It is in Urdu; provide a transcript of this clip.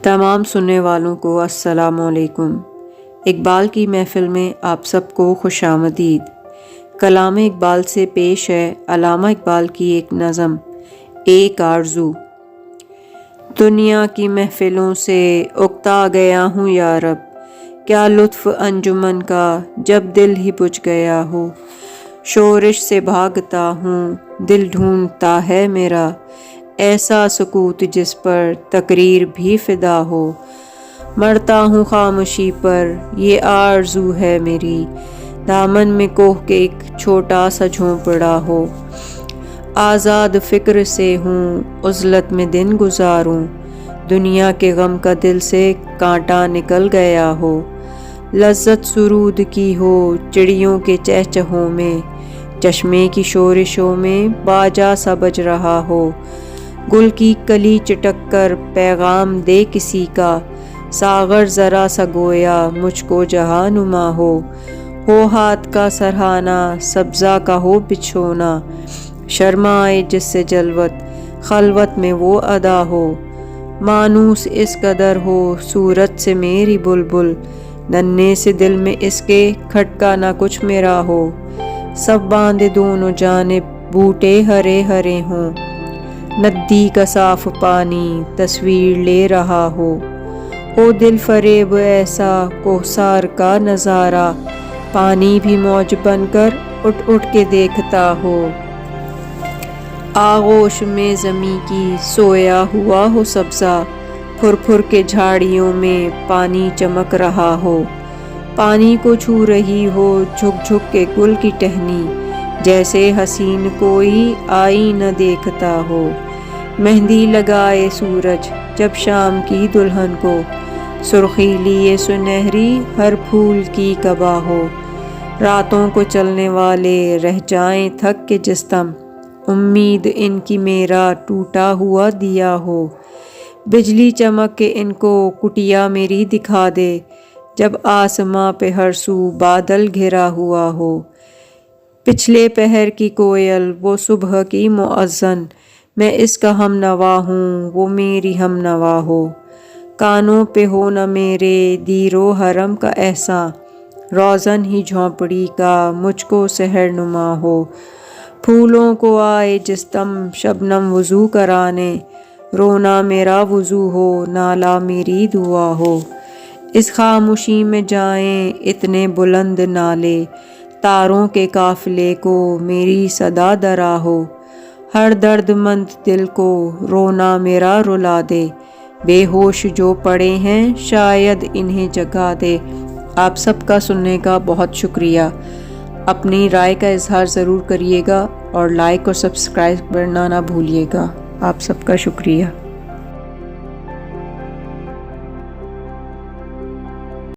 تمام سننے والوں کو السلام علیکم۔ اقبال کی محفل میں آپ سب کو خوش آمدید۔ کلام اقبال سے پیش ہے علامہ اقبال کی ایک نظم، ایک آرزو۔ دنیا کی محفلوں سے اکتا گیا ہوں یا رب، کیا لطف انجمن کا جب دل ہی بجھ گیا ہو۔ شورش سے بھاگتا ہوں، دل ڈھونڈتا ہے میرا، ایسا سکوت جس پر تقریر بھی فدا ہو۔ مرتا ہوں خاموشی پر، یہ آرزو ہے میری، دامن میں کوہ کے ایک چھوٹا سا جھونپڑا ہو۔ آزاد فکر سے ہوں، عزلت میں دن گزاروں، دنیا کے غم کا دل سے کانٹا نکل گیا ہو۔ لذت سرود کی ہو چڑیوں کے چہچہوں میں، چشمے کی شورشوں میں باجا سا بج رہا ہو۔ گل کی کلی چٹک کر پیغام دے کسی کا، ساغر ذرا سا گویا مجھ کو جہاں نما ہو۔ ہاتھ کا سرہانا، سبزہ کا ہو بچھونا، شرمائے جس سے جلوت خلوت میں وہ ادا ہو۔ مانوس اس قدر ہو صورت سے میری بلبل، ننھے سے دل میں اس کے کھٹکا نہ کچھ میرا ہو۔ سب باندھے دونوں جانب بوٹے ہرے ہرے ہوں، ندی کا صاف پانی تصویر لے رہا ہو۔ او دل فریب ایسا کوثر کا نظارہ، پانی بھی موج بن کر اٹھ اٹھ کے دیکھتا ہو۔ آغوش میں زمیں کی سویا ہوا ہو سبزہ، پھر پھر کے جھاڑیوں میں پانی چمک رہا ہو۔ پانی کو چھو رہی ہو جھک جھک کے گل کی ٹہنی، جیسے حسین کوئی آئینہ دیکھتا ہو۔ مہندی لگائے سورج جب شام کی دلہن کو، سرخی لیے سنہری ہر پھول کی قبا ہو۔ راتوں کو چلنے والے رہ جائیں تھک کے جس دم، امید ان کی میرا ٹوٹا ہوا دیا ہو۔ بجلی چمک کے ان کو کٹیا میری دکھا دے، جب آسماں پہ ہر سو بادل گھرا ہوا ہو۔ پچھلے پہر کی کوئل وہ صبح کی مؤذن، میں اس کا ہم نوا ہوں وہ میری ہم نوا ہو۔ کانوں پہ ہو نہ میرے دیر و حرم کا احساں، روزن ہی جھونپڑی کا مجھ کو سحر نما ہو۔ پھولوں کو آئے جس دم شبنم وضو کرانے، رونا میرا وضو ہو نالا میری دعا ہو۔ اس خاموشی میں جائیں اتنے بلند نالے، تاروں کے قافلے کو میری صدا درا ہو۔ ہر درد مند دل کو رونا میرا رلا دے، بے ہوش جو پڑے ہیں شاید انہیں جگا دے۔ آپ سب کا سننے کا بہت شکریہ۔ اپنی رائے کا اظہار ضرور کریے گا اور لائک اور سبسکرائب کرنا نہ بھولیے گا۔ آپ سب کا شکریہ۔